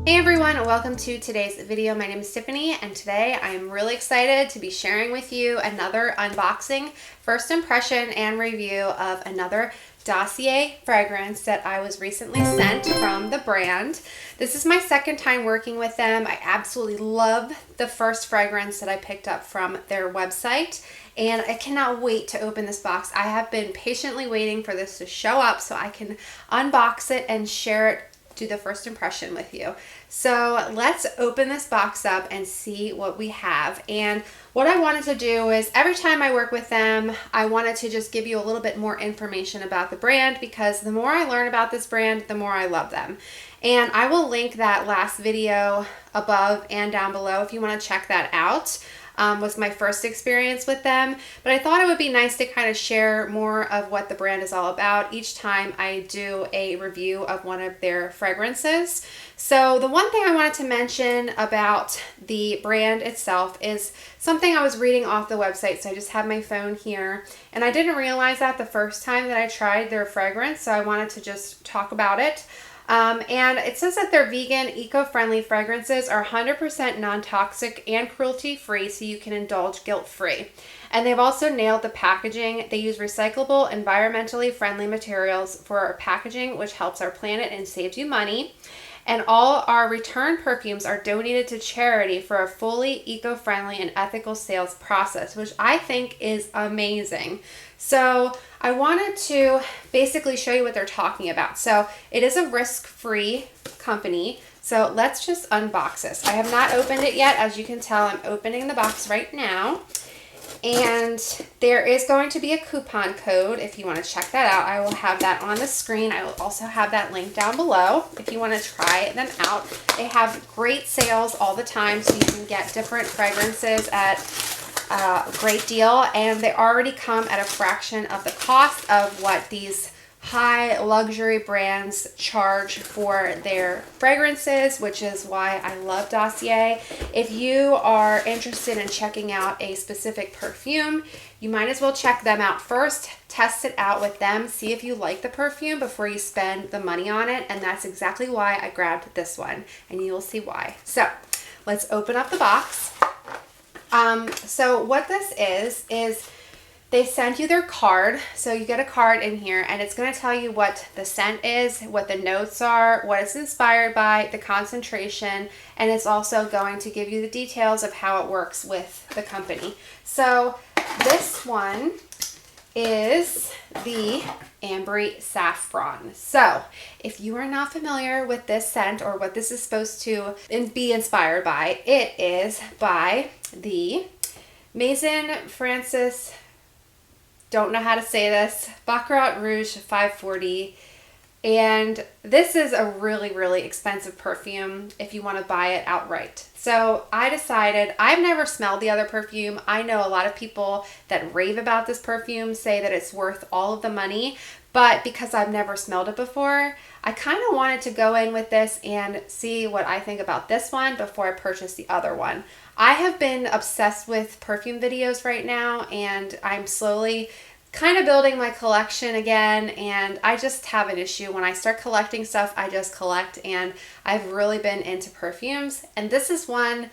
Hey everyone, welcome to today's video. My name is Tiffany and today I'm really excited to be sharing with you another unboxing, first impression, and review of another Dossier fragrance that I was recently sent from the brand. This is my second time working with them. I absolutely love the first fragrance that I picked up from their website and I cannot wait to open this box. I have been patiently waiting for this to show up so I can unbox it and share it, do the first impression with you. So let's open this box up and see what we have. And what I wanted to do is every time I work with them, I wanted to just give you a little bit more information about the brand, because the more I learn about this brand, the more I love them. And I will link that last video above and down below if you want to check that out. Was my first experience with them, but I thought it would be nice to kind of share more of what the brand is all about each time I do a review of one of their fragrances. So the one thing I wanted to mention about the brand itself is something I was reading off the website. So I just have my phone here and I didn't realize that the first time that I tried their fragrance, so I wanted to just talk about it. And it says that their vegan, eco-friendly fragrances are 100% non-toxic and cruelty-free, so you can indulge guilt-free. And they've also nailed the packaging. They use recyclable, environmentally friendly materials for our packaging, which helps our planet and saves you money. And all our return perfumes are donated to charity for a fully eco-friendly and ethical sales process, which I think is amazing. So I wanted to basically show you what they're talking about. So it is a risk-free company. So let's just unbox this. I have not opened it yet. As you can tell, I'm opening the box right now. And there is going to be a coupon code if you want to check that out. I will have that on the screen. I will also have that link down below if you want to try them out. They have great sales all the time, so you can get different fragrances at a great deal, and they already come at a fraction of the cost of what these high luxury brands charge for their fragrances, which is why I love Dossier. If you are interested in checking out a specific perfume, you might as well check them out first, test it out with them, see if you like the perfume before you spend the money on it, and that's exactly why I grabbed this one, and you will see why. So let's open up the box. So what this is they sent you their card. So you get a card in here and it's going to tell you what the scent is, what the notes are, what it's inspired by, the concentration, and it's also going to give you the details of how it works with the company. So this one is the Ambery Saffron. So if you are not familiar with this scent or what this is supposed to be inspired by, it is by the Maison Francis, don't know how to say this, Baccarat Rouge 540. And this is a really, really expensive perfume if you want to buy it outright. So I decided, I've never smelled the other perfume. I know a lot of people that rave about this perfume say that it's worth all of the money, but because I've never smelled it before, I kind of wanted to go in with this and see what I think about this one before I purchase the other one. I have been obsessed with perfume videos right now, and I'm slowly kind of building my collection again, and I just have an issue. When I start collecting stuff, I just collect, and I've really been into perfumes, and this is one,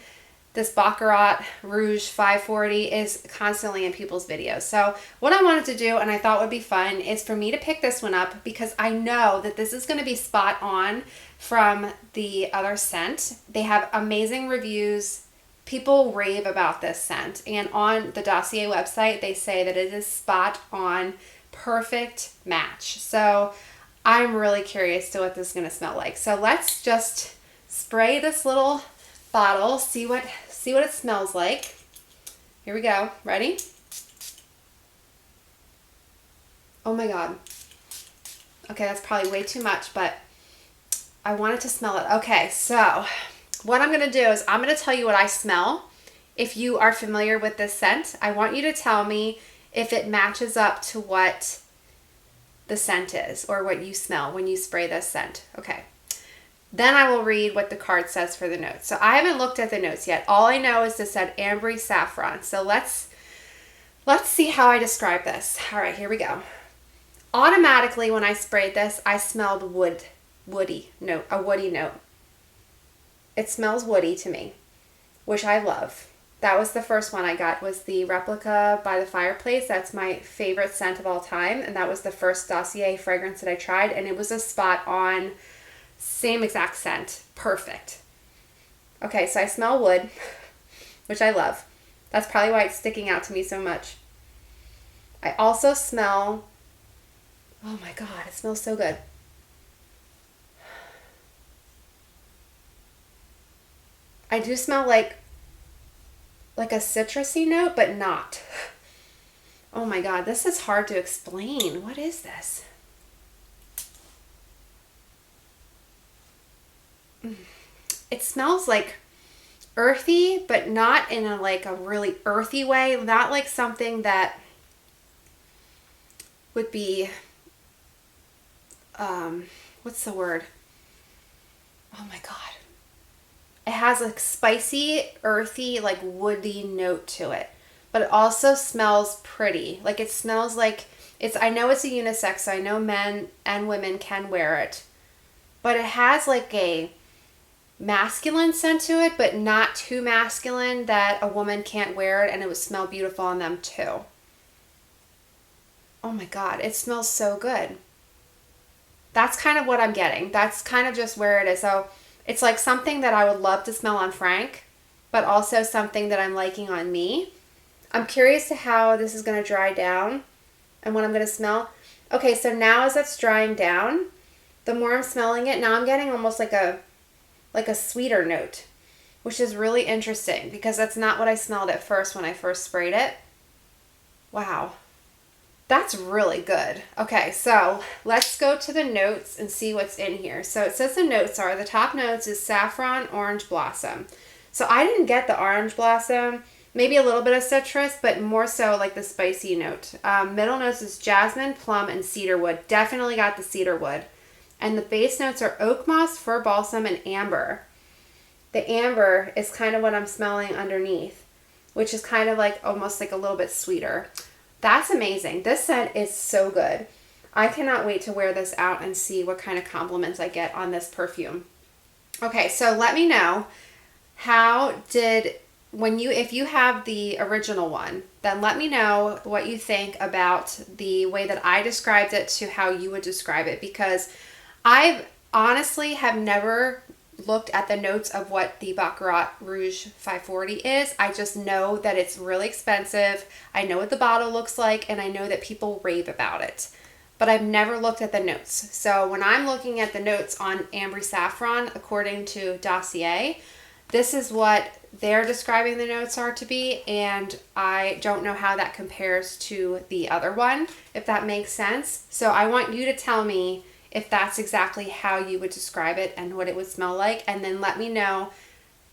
this Baccarat Rouge 540 is constantly in people's videos. So what I wanted to do, and I thought would be fun, is for me to pick this one up because I know that this is going to be spot on from the other scent. They have amazing reviews. People rave about this scent, and on the Dossier website they say that it is spot on, perfect match. So I'm really curious to what this is going to smell like. So let's just spray this little bottle, see what it smells like. Here we go. Ready? Oh my god. Okay, that's probably way too much, but I wanted to smell it. Okay, so what I'm going to do is I'm going to tell you what I smell. If you are familiar with this scent, I want you to tell me if it matches up to what the scent is or what you smell when you spray this scent. Okay. Then I will read what the card says for the notes. So I haven't looked at the notes yet. All I know is this said Ambery Saffron. So let's see how I describe this. All right, here we go. Automatically when I sprayed this, I smelled a woody note. it smells woody to me, which I love. That was the first one I got, was the Replica by the Fireplace. That's my favorite scent of all time. And that was the first Dossier fragrance that I tried. And it was a spot on, same exact scent. Perfect. Okay, so I smell wood, which I love. That's probably why it's sticking out to me so much. I also smell, oh my God, it smells so good. I do smell like a citrusy note, but not. Oh my God, this is hard to explain. What is this? It smells like earthy, but not in a like a really earthy way. Not like something that would be, what's the word? Oh my God. It has a spicy, earthy, like woody note to it, but it also smells pretty. Like it smells like I know it's a unisex, so I know men and women can wear it, but it has like a masculine scent to it, but not too masculine that a woman can't wear it and it would smell beautiful on them too. Oh my God, it smells so good. That's kind of what I'm getting. That's kind of just where it is. So it's like something that I would love to smell on Frank, but also something that I'm liking on me. I'm curious to how this is going to dry down and what I'm going to smell. Okay, so now as it's drying down, the more I'm smelling it, now I'm getting almost like a sweeter note, which is really interesting because that's not what I smelled at first when I first sprayed it. Wow. That's really good. Okay, so let's go to the notes and see what's in here. So it says the notes are, the top notes is saffron, orange blossom. So I didn't get the orange blossom, maybe a little bit of citrus, but more so like the spicy note. Middle notes is jasmine, plum, and cedarwood. Definitely got the cedarwood. And the base notes are oak moss, fir balsam, and amber. The amber is kind of what I'm smelling underneath, which is kind of like almost like a little bit sweeter. That's amazing. This scent is so good. I cannot wait to wear this out and see what kind of compliments I get on this perfume. Okay, so let me know if you have the original one, then let me know what you think about the way that I described it to how you would describe it, because I've honestly have never looked at the notes of what the Baccarat Rouge 540 is. I just know that it's really expensive. I know what the bottle looks like, and I know that people rave about it. But I've never looked at the notes. So when I'm looking at the notes on Amber Saffron, according to Dossier, this is what they're describing the notes are to be, and I don't know how that compares to the other one, if that makes sense. So I want you to tell me if that's exactly how you would describe it and what it would smell like, and then let me know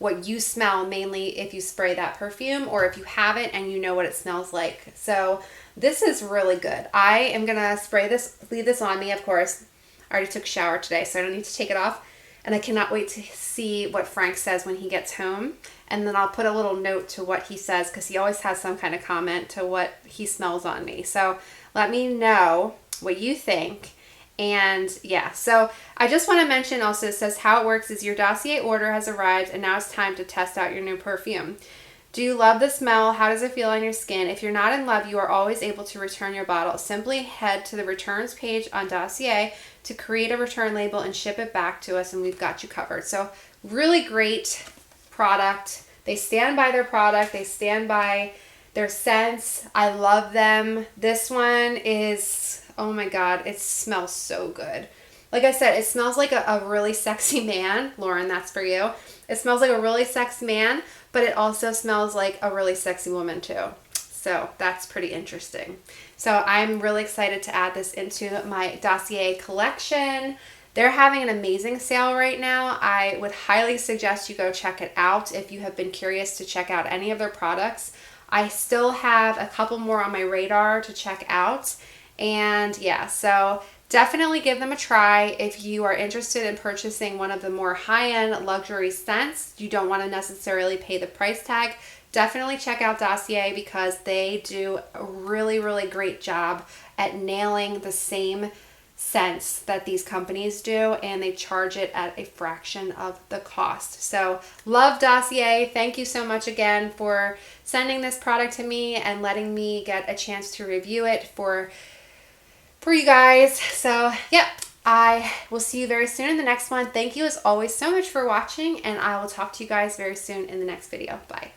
what you smell, mainly if you spray that perfume or if you haven't and you know what it smells like. So this is really good. I am gonna spray this, leave this on me, of course. I already took a shower today, so I don't need to take it off, and I cannot wait to see what Frank says when he gets home. And then I'll put a little note to what he says, because he always has some kind of comment to what he smells on me. So let me know what you think. And yeah, so I just want to mention also, it says how it works is your Dossier order has arrived and now it's time to test out your new perfume. Do you love the smell? How does it feel on your skin? If you're not in love, you are always able to return your bottle. Simply head to the returns page on Dossier to create a return label and ship it back to us, and we've got you covered. So really great product. They stand by their product. They stand by their scents. I love them. This one is, oh my God, it smells so good. Like I said, it smells like a really sexy man. Lauren, that's for you. It smells like a really sexy man, but it also smells like a really sexy woman too. So that's pretty interesting. So I'm really excited to add this into my Dossier collection. They're having an amazing sale right now. I would highly suggest you go check it out if you have been curious to check out any of their products. I still have a couple more on my radar to check out. And yeah, so definitely give them a try if you are interested in purchasing one of the more high-end luxury scents. You don't want to necessarily pay the price tag. Definitely check out Dossier, because they do a really, really great job at nailing the same scents that these companies do, and they charge it at a fraction of the cost. So love Dossier. Thank you so much again for sending this product to me and letting me get a chance to review it for you guys. So yep, I will see you very soon in the next one. Thank you as always so much for watching, and I will talk to you guys very soon in the next video. Bye.